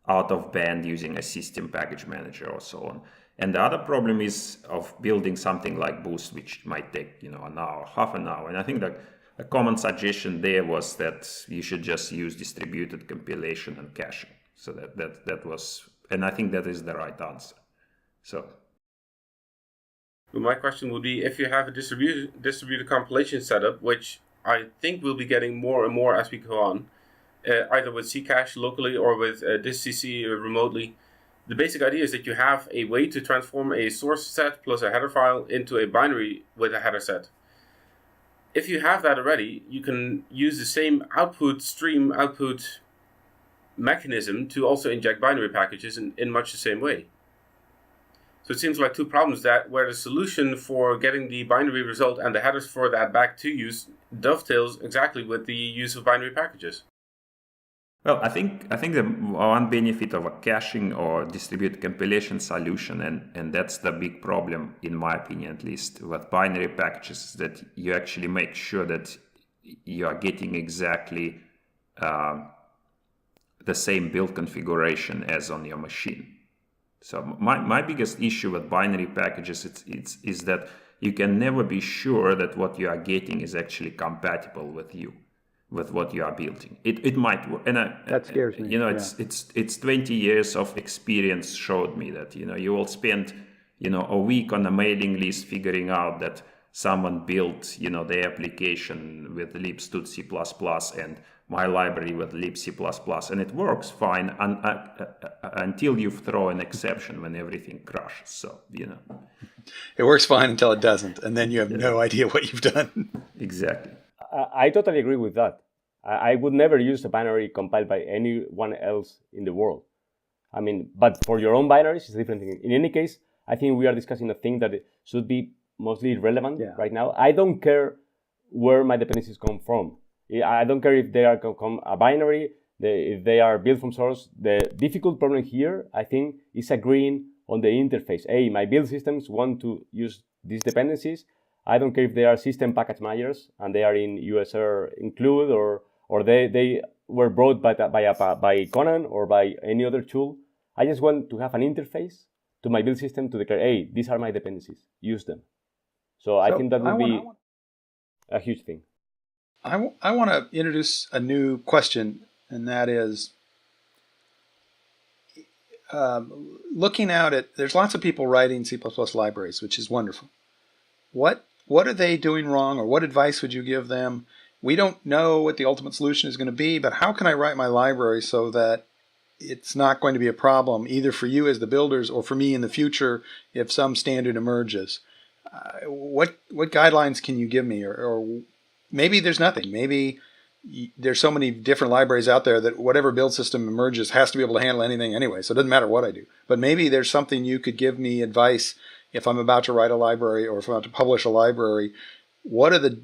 out of band using a system package manager or so on. And the other problem is of building something like Boost, which might take, an hour, half an hour. And I think that a common suggestion there was that you should just use distributed compilation and caching. So that was, and I think that is the right answer. So My question would be, if you have a distributed compilation setup, which I think we'll be getting more and more as we go on, either with Ccache locally or with distcc remotely, the basic idea is that you have a way to transform a source set plus a header file into a binary with a header set. If you have that already, you can use the same stream output mechanism to also inject binary packages in much the same way. So it seems like two problems where the solution for getting the binary result and the headers for that back to use dovetails exactly with the use of binary packages. Well, I think the one benefit of a caching or distributed compilation solution, and that's the big problem, in my opinion at least, with binary packages, is that you actually make sure that you are getting exactly the same build configuration as on your machine. So my biggest issue with binary packages is that you can never be sure that what you are getting is actually compatible with what you are building. It might work, and that scares me. It's 20 years of experience showed me that you will spend a week on a mailing list figuring out that someone built the application with libstd C++ and my library with libc++, and it works fine until you throw an exception when everything crashes. So it works fine until it doesn't, and then you have no idea what you've done. Exactly. I totally agree with that. I would never use a binary compiled by anyone else in the world. I mean, but for your own binaries, it's a different thing. In any case, I think we are discussing a thing that should be mostly irrelevant right now. I don't care where my dependencies come from. I don't care if they are a binary, if they are built from source. The difficult problem here, I think, is agreeing on the interface. Hey, my build systems want to use these dependencies. I don't care if they are system package managers and they are in USR include or they were brought by Conan or by any other tool. I just want to have an interface to my build system to declare, hey, these are my dependencies, use them. So I think that would be a huge thing. I want to introduce a new question, and that is, looking out at, there's lots of people writing C++ libraries, which is wonderful. What are they doing wrong, or what advice would you give them? We don't know what the ultimate solution is going to be, but how can I write my library so that it's not going to be a problem, either for you as the builders or for me in the future if some standard emerges? What guidelines can you give me? Or maybe there's nothing. Maybe there's so many different libraries out there that whatever build system emerges has to be able to handle anything anyway, so it doesn't matter what I do. But maybe there's something you could give me advice if I'm about to write a library or if I'm about to publish a library. What are the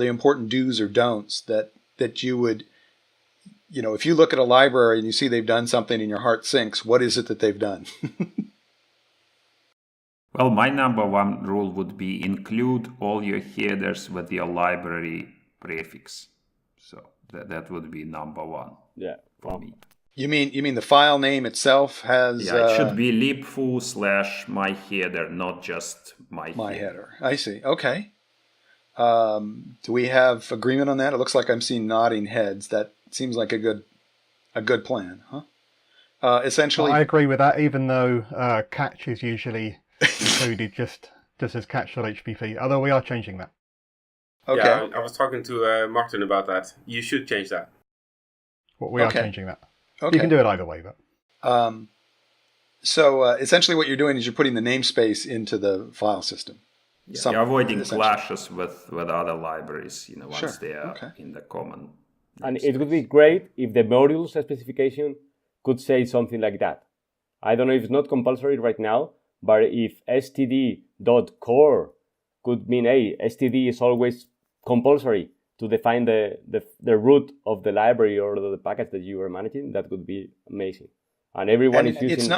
important do's or don'ts that you would, if you look at a library and you see they've done something and your heart sinks, what is it that they've done? Well, my number one rule would be include all your headers with your library prefix. So that would be number one for me. You mean the file name itself has... it should be libfoo/my header, not just my header. I see. Okay. Do we have agreement on that? It looks like I'm seeing nodding heads. That seems like a good plan, huh? Essentially, I agree with that, even though catch is usually included just as catch.hpp, although we are changing that. Okay. Yeah, I was talking to Martin about that. You should change that. Well, we are changing that. Okay. You can do it either way, but... So essentially what you're doing is you're putting the namespace into the file system. Yeah, you're avoiding clashes with other libraries, once they are in the common. And it would be great if the modules specification could say something like that. I don't know if it's not compulsory right now, but if std.core could mean, hey, std is always compulsory to define the root of the library or the package that you are managing, that would be amazing. And everyone is using...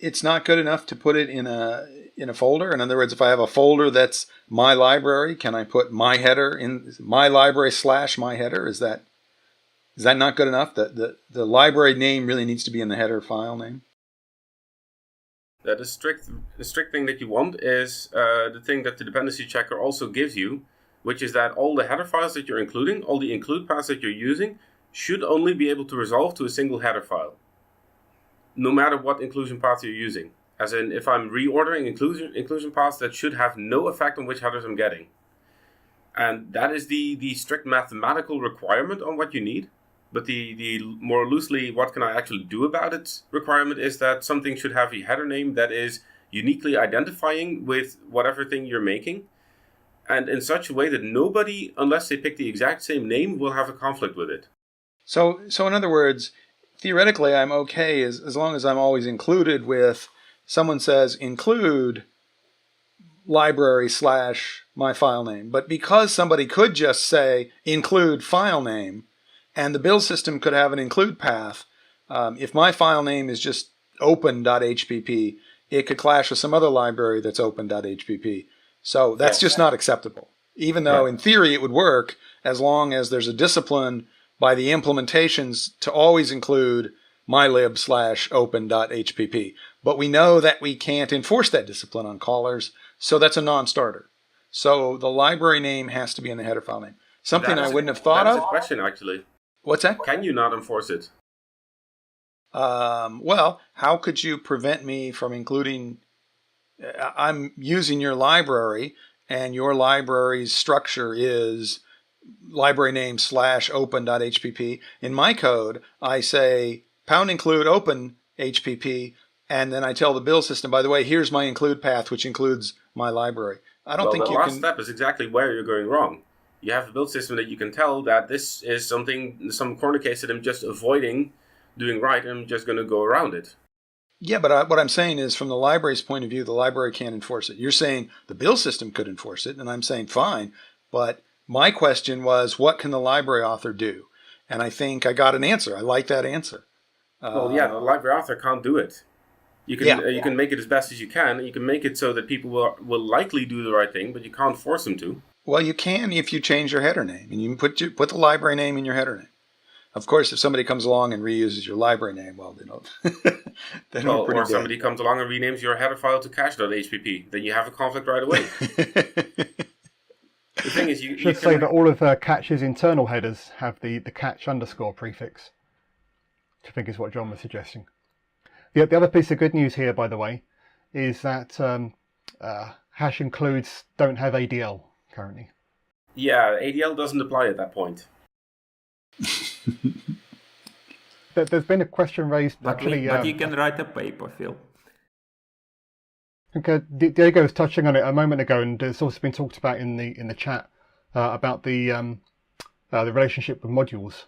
It's not good enough to put it in a folder. In other words, if I have a folder that's my library, can I put my header in my library / my header? Is that not good enough? The library name really needs to be in the header file name. The strict thing that you want is the thing that the dependency checker also gives you, which is that all the header files that you're including, all the include paths that you're using, should only be able to resolve to a single header file, no matter what inclusion path you're using. As in, if I'm reordering inclusion paths, that should have no effect on which headers I'm getting. And that is the strict mathematical requirement on what you need. But the more loosely, what can I actually do about it requirement is that something should have a header name that is uniquely identifying with whatever thing you're making. And in such a way that nobody, unless they pick the exact same name, will have a conflict with it. So in other words, theoretically, I'm okay as long as I'm always included with, someone says include library / my file name. But because somebody could just say include file name, and the build system could have an include path, if my file name is just open.hpp, it could clash with some other library that's open.hpp. So that's just not acceptable. Even though in theory it would work, as long as there's a discipline by the implementations to always include mylib / open.hpp. But we know that we can't enforce that discipline on callers, so that's a non-starter. So the library name has to be in the header file name. Something I wouldn't have thought of. That's a question, actually. What's that? Can you not enforce it? Well, how could you prevent me from including... I'm using your library, and your library's structure is library name / open.hpp. In my code, I say #include open HPP, and then I tell the build system, by the way, here's my include path, which includes my library. I don't think the last step is exactly where you're going wrong. You have a build system that you can tell that this is some corner case that I'm just avoiding doing right, and I'm just going to go around it. Yeah, but what I'm saying is, from the library's point of view, the library can't enforce it. You're saying the build system could enforce it, and I'm saying fine. But my question was, what can the library author do? And I think I got an answer. I like that answer. The library author can't do it. You can make it as best as you can. And you can make it so that people will likely do the right thing, but you can't force them to. Well, you can if you change your header name, and you can put the library name in your header name. Of course, if somebody comes along and reuses your library name, well, they don't. Or somebody comes along and renames your header file to cache.hpp, then you have a conflict right away. The thing is, you should say that all of Catch's internal headers have the catch _ prefix, which I think is what John was suggesting. The other piece of good news here, by the way, is that hash includes don't have ADL currently. Yeah, ADL doesn't apply at that point. There's been a question raised. But you can write a paper, Phil. Okay, Diego was touching on it a moment ago, and it's also been talked about in the chat about the relationship with modules.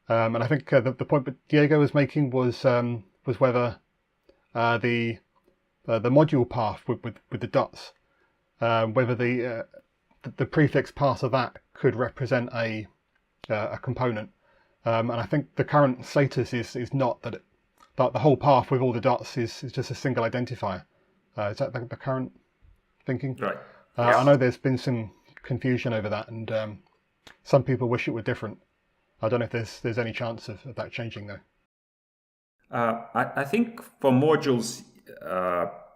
And I think the point that Diego was making was whether the module path with the dots, whether the prefix path of that could represent a component. And I think the current status is not that the whole path with all the dots is just a single identifier. Is that the current thinking? Right. I know there's been some confusion over that, and some people wish it were different. I don't know if there's any chance of that changing though. I think for modules,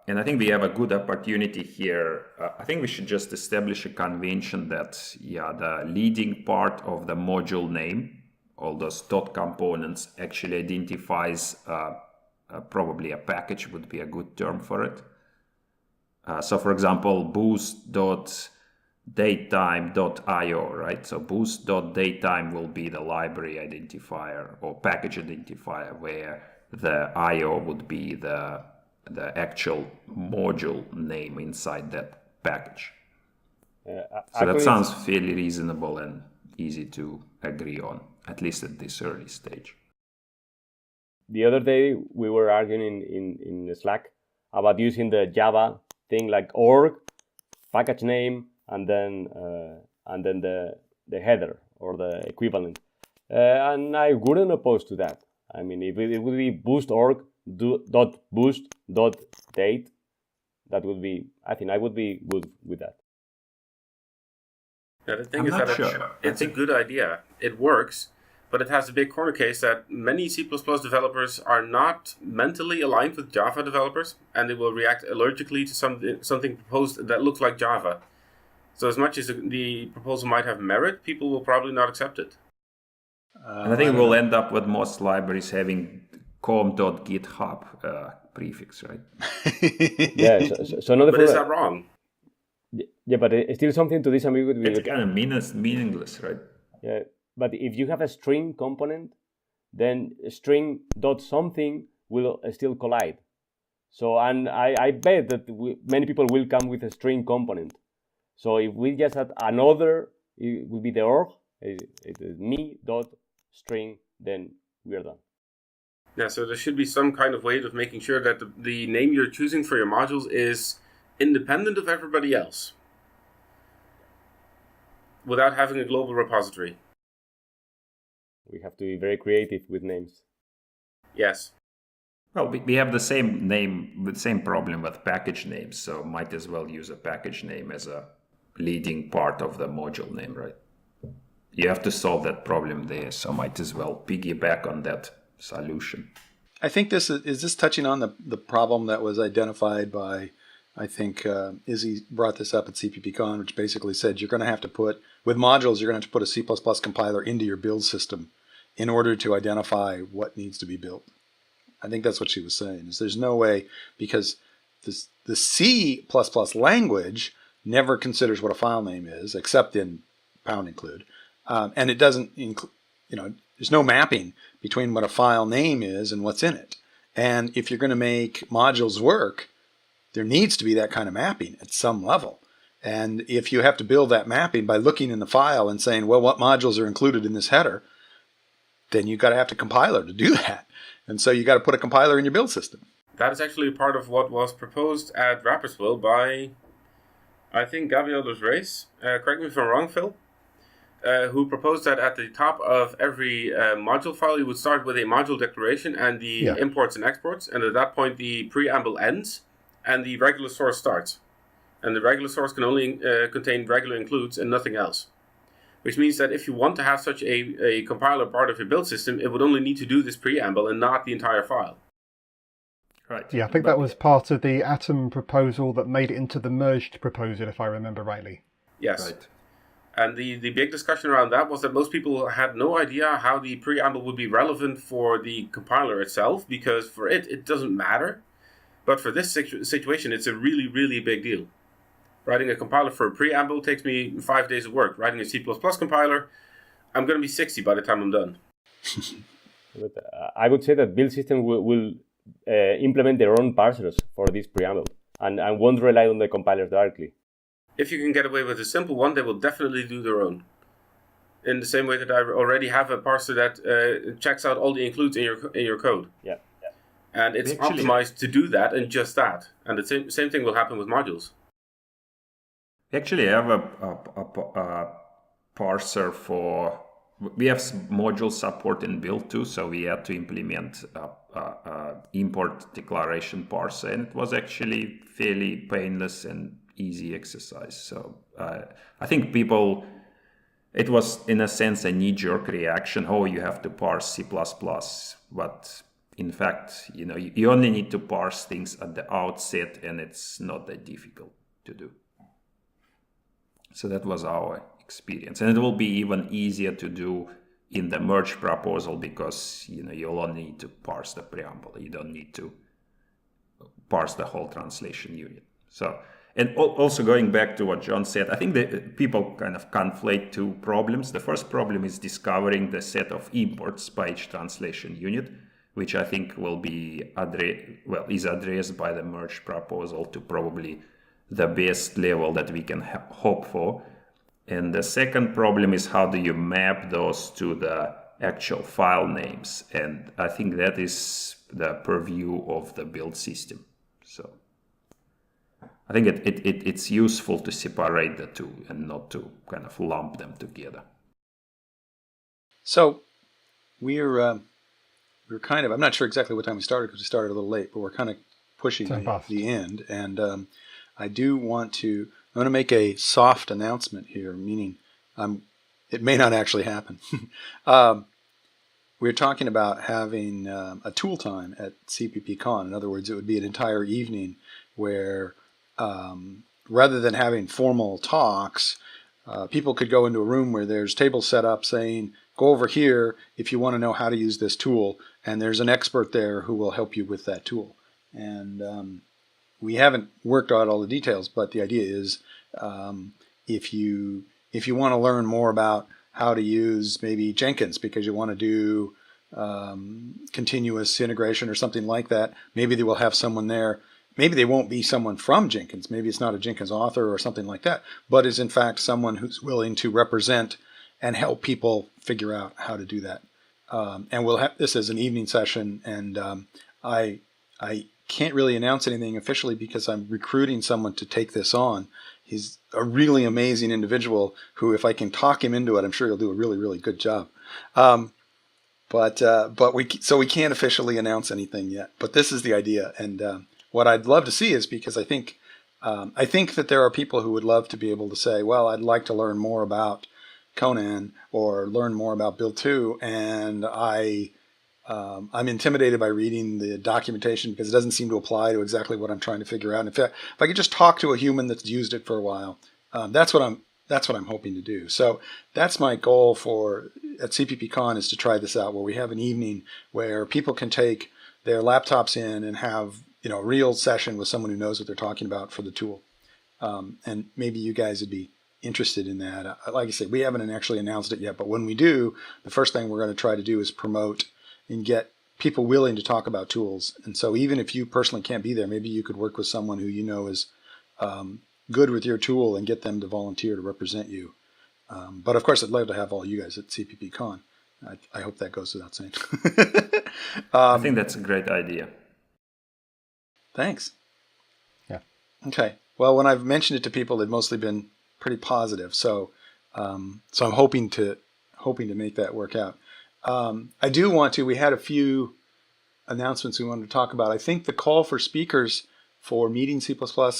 and I think we have a good opportunity here. I think we should just establish a convention that the leading part of the module name, all those dot components, actually identifies probably a package would be a good term for it. So for example, boost.datetime.io, right? So boost.datetime will be the library identifier or package identifier, where the IO would be the actual module name inside that package. So that sounds fairly reasonable and easy to agree on, at least at this early stage. The other day we were arguing in Slack about using the Java thing like org, package name, and then the header or the equivalent. And I wouldn't oppose to that. I mean, if it would be boost.boost.date, that would be, I think I would be good with that. Yeah, the thing is that it's a good idea. It works, but it has a big corner case that many C++ developers are not mentally aligned with Java developers, and they will react allergically to something proposed that looks like Java. So as much as the proposal might have merit, people will probably not accept it. And I think we'll end up with most libraries having com.github prefix, right? Yeah. So another. But is that wrong? Yeah, but it's still something to disagree with. It's kind of meaningless, right? Yeah, but if you have a string component, then string dot something will still collide. So, and I bet that many people will come with a string component. So if we just add another, it will be the org, it is me dot string, then we are done. Yeah, so there should be some kind of way of making sure that the name you're choosing for your modules is independent of everybody else, without having a global repository. We have to be very creative with names. Yes. Well, we have the same problem with package names, so might as well use a package name as a leading part of the module name, right? You have to solve that problem there, so might as well piggyback on that solution. I think this is touching on the problem that was identified by, I think Izzy brought this up at CPPCon, which basically said you're going to have to put, with modules, you're going to have to put a C++ compiler into your build system in order to identify what needs to be built. I think that's what she was saying, is there's no way, because the C++ language never considers what a file name is, except in #include. And it doesn't include, there's no mapping between what a file name is and what's in it. And if you're going to make modules work, there needs to be that kind of mapping at some level. And if you have to build that mapping by looking in the file and saying, well, what modules are included in this header, then you've got to have a compiler to do that. And so you got to put a compiler in your build system. That is actually part of what was proposed at Rapperswil by, I think, Gabriel dos Reis. Correct me if I'm wrong, Phil. Who proposed that at the top of every module file, you would start with a module declaration and the imports and exports. And at that point, the preamble ends and the regular source starts. And the regular source can only contain regular includes and nothing else. Which means that if you want to have such a compiler part of your build system, it would only need to do this preamble and not the entire file. Right. Yeah, I think that was part of the Atom proposal that made it into the merged proposal, if I remember rightly. Yes. Right. And the big discussion around that was that most people had no idea how the preamble would be relevant for the compiler itself, because for it doesn't matter. But for this situation, it's a really, really big deal. Writing a compiler for a preamble takes me 5 days of work. Writing a C++ compiler, I'm going to be 60 by the time I'm done. But, I would say that build system will implement their own parsers for this preamble and won't rely on the compilers directly. If you can get away with a simple one, they will definitely do their own. In the same way that I already have a parser that checks out all the includes in your code. Yeah. And it's optimized to do that and just that. And the same thing will happen with modules. Actually, I have a parser for... We have module support in build too, so we had to implement import declaration parser, and it was actually fairly painless and easy exercise. So I think people, it was in a sense a knee-jerk reaction. Oh, you have to parse C++, but in fact, you only need to parse things at the outset, and it's not that difficult to do. So that was our experience, and it will be even easier to do in the merge proposal, because you'll only need to parse the preamble. You don't need to parse the whole translation unit. So, and also going back to what John said, I think that people kind of conflate two problems. The first problem is discovering the set of imports by each translation unit, which I think will be is addressed by the merge proposal to probably the best level that we can hope for. And the second problem is, how do you map those to the actual file names? And I think that is the purview of the build system. So I think it's useful to separate the two and not to kind of lump them together. So we're kind of, I'm not sure exactly what time we started, because we started a little late, but we're kind of pushing the end. And I want to make a soft announcement here, meaning it may not actually happen. We're talking about having a tool time at CPPCon. In other words, it would be an entire evening where rather than having formal talks, people could go into a room where there's tables set up saying, go over here if you want to know how to use this tool, and there's an expert there who will help you with that tool. And we haven't worked out all the details, but the idea is if you want to learn more about how to use maybe Jenkins because you want to do continuous integration or something like that, maybe they will have someone there. Maybe they won't be someone from Jenkins. Maybe it's not a Jenkins author or something like that, but is in fact someone who's willing to represent and help people figure out how to do that. And we'll have this as an evening session, and I can't really announce anything officially because I'm recruiting someone to take this on. He's a really amazing individual who, if I can talk him into it, I'm sure he'll do a really, really good job. But we can't officially announce anything yet. But this is the idea, and what I'd love to see is, because I think that there are people who would love to be able to say, well, I'd like to learn more about Conan or learn more about Build 2, and I'm intimidated by reading the documentation because it doesn't seem to apply to exactly what I'm trying to figure out. And if I could just talk to a human that's used it for a while, that's what I'm hoping to do. So that's my goal at CPPCon, is to try this out, where we have an evening where people can take their laptops in and have a real session with someone who knows what they're talking about for the tool. And maybe you guys would be interested in that. Like I said, we haven't actually announced it yet, but when we do, the first thing we're going to try to do is promote and get people willing to talk about tools. And so even if you personally can't be there, maybe you could work with someone who you know is good with your tool and get them to volunteer to represent you. But of course, I'd love to have all you guys at CPPCon. I hope that goes without saying. I think that's a great idea. Thanks. Yeah. Okay. Well, when I've mentioned it to people, they've mostly been pretty positive. So I'm hoping to make that work out. I do want to. We had a few announcements we wanted to talk about. I think the call for speakers for Meeting C++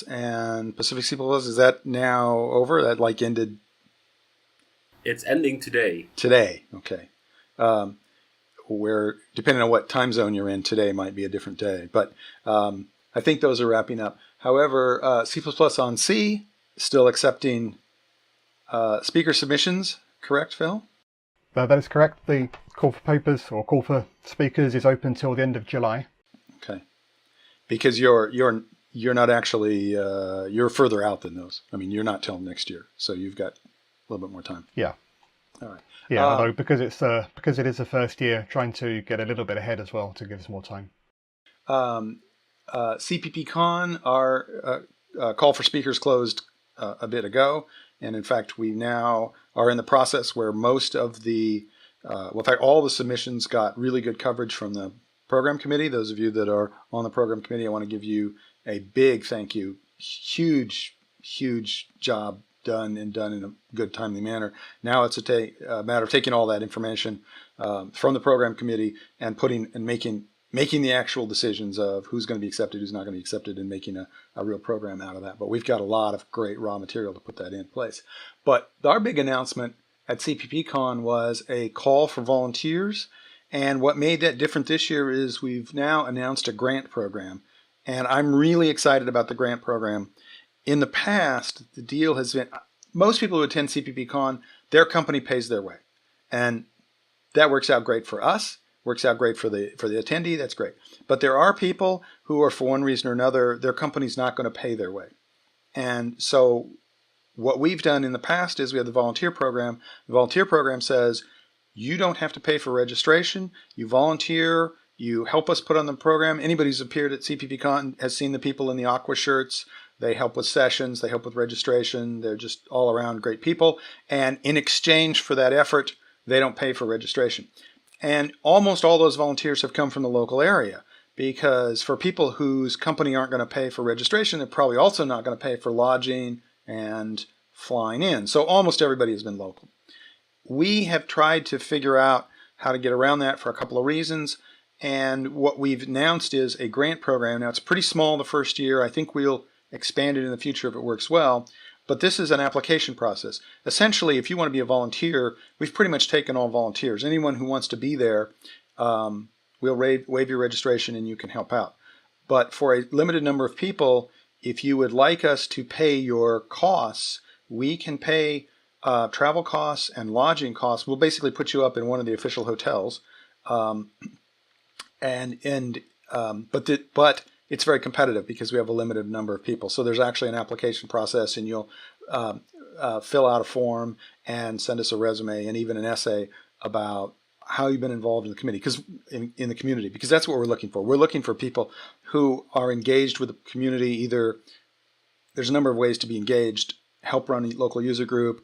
and Pacific C++, is that now over? That ended? It's ending today. Today, okay. Where, depending on what time zone you're in, today might be a different day. But I think those are wrapping up. However, C++ on C still accepting speaker submissions, correct, Phil? That is correct. The call for papers or call for speakers is open till the end of July. Okay, because you're not actually you're further out than those. I mean, you're not till next year, so you've got a little bit more time. Yeah. All right. Yeah, although because it is the first year, trying to get a little bit ahead as well to give us more time. CPPCon, our call for speakers closed a bit ago. And in fact, we now are in the process where most of the, in fact, all the submissions got really good coverage from the program committee. Those of you that are on the program committee, I want to give you a big thank you. Huge, huge job done in a good, timely manner. Now it's a matter of taking all that information from the program committee and making the actual decisions of who's going to be accepted, who's not going to be accepted, and making a real program out of that. But we've got a lot of great raw material to put that in place. But our big announcement at CPPCon was a call for volunteers. And what made that different this year is we've now announced a grant program. And I'm really excited about the grant program. In the past, the deal has been, most people who attend CPPCon, their company pays their way. And that works out great for us. Works out great for the attendee. That's great. But there are people who are, for one reason or another, their company's not going to pay their way. And so what we've done in the past is we have the volunteer program. The volunteer program says you don't have to pay for registration. You volunteer. You help us put on the program. Anybody who's appeared at CPPCon has seen the people in the aqua shirts. They help with sessions. They help with registration. They're just all around great people. And in exchange for that effort, they don't pay for registration. And almost all those volunteers have come from the local area, because for people whose company aren't going to pay for registration, they're probably also not going to pay for lodging and flying in. So almost everybody has been local. We have tried to figure out how to get around that for a couple of reasons. And what we've announced is a grant program. Now, it's pretty small the first year. I think we'll expand it in the future if it works well. But this is an application process. Essentially, if you want to be a volunteer, we've pretty much taken all volunteers. Anyone who wants to be there, we'll waive your registration and you can help out. But for a limited number of people, if you would like us to pay your costs, we can pay travel costs and lodging costs. We'll basically put you up in one of the official hotels. But it's very competitive because we have a limited number of people. So there's actually an application process, and you'll fill out a form and send us a resume and even an essay about how you've been involved in the committee, because in the community, because that's what we're looking for. We're looking for people who are engaged with the community. Either there's a number of ways to be engaged: help run a local user group,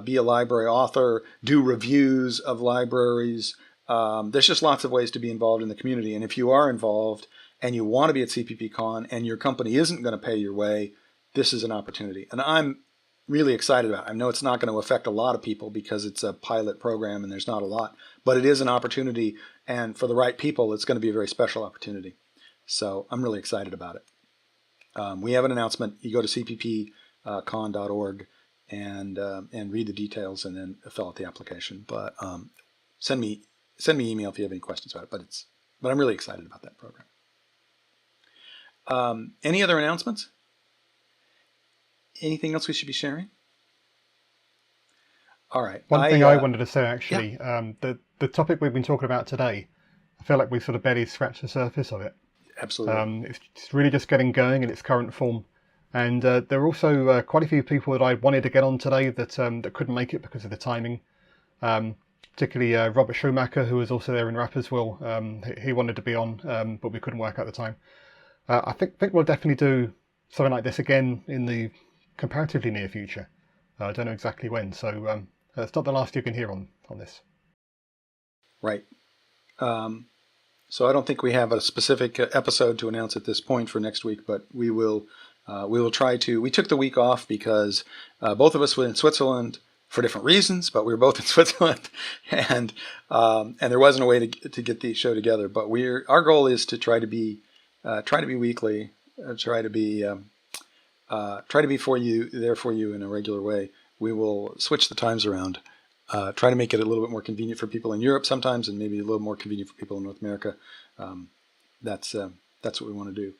be a library author, do reviews of libraries. There's just lots of ways to be involved in the community. And if you are involved and you want to be at CPPCon and your company isn't going to pay your way, this is an opportunity. And I'm really excited about it. I know it's not going to affect a lot of people because it's a pilot program and there's not a lot, but it is an opportunity. And for the right people, it's going to be a very special opportunity. So I'm really excited about it. We have an announcement. You go to cpp.con.org and read the details and then fill out the application. But send me email if you have any questions about it. But I'm really excited about that program. Any other announcements? Anything else we should be sharing? All right. One thing I wanted to say, actually, the topic we've been talking about today, I feel like we've sort of barely scratched the surface of it. Absolutely. It's really just getting going in its current form. And there are also quite a few people that I wanted to get on today that couldn't make it because of the timing. Particularly Robert Schumacher, who was also there in Rapperswil. He wanted to be on, but we couldn't work out the time. I think we'll definitely do something like this again in the comparatively near future. I don't know exactly when, so it's not the last you can hear on this. Right. So I don't think we have a specific episode to announce at this point for next week, but we will try to. We took the week off because both of us were in Switzerland for different reasons, but we were both in Switzerland, and there wasn't a way to get the show together. But our goal is to try to be weekly, try to be for you in a regular way. We will switch the times around, try to make it a little bit more convenient for people in Europe sometimes, and maybe a little more convenient for people in North America. That's what we want to do.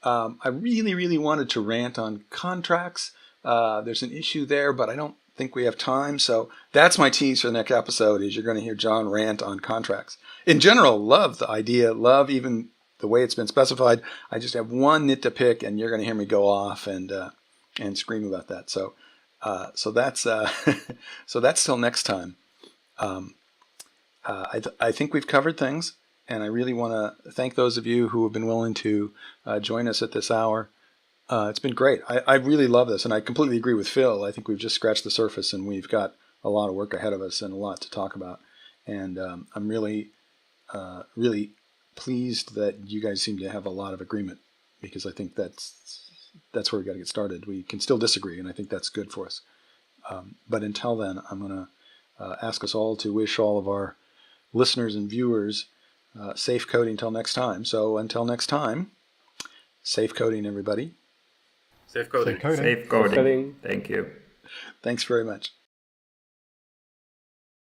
I really, really wanted to rant on contracts. There's an issue there, but I don't think we have time. So that's my tease for the next episode, is you're going to hear John rant on contracts. In general, love the idea, love even the way it's been specified. I just have one nit to pick, and you're going to hear me go off and scream about that. So that's till next time. I think we've covered things, and I really want to thank those of you who have been willing to join us at this hour. It's been great. I really love this, and I completely agree with Phil. I think we've just scratched the surface, and we've got a lot of work ahead of us and a lot to talk about. And I'm really, really pleased that you guys seem to have a lot of agreement, because I think that's where we got to get started. We can still disagree, and I think that's good for us. But until then, I'm going to ask us all to wish all of our listeners and viewers safe coding until next time. So until next time, safe coding, everybody. Safe coding. Safe coding. Thank you. Thanks very much.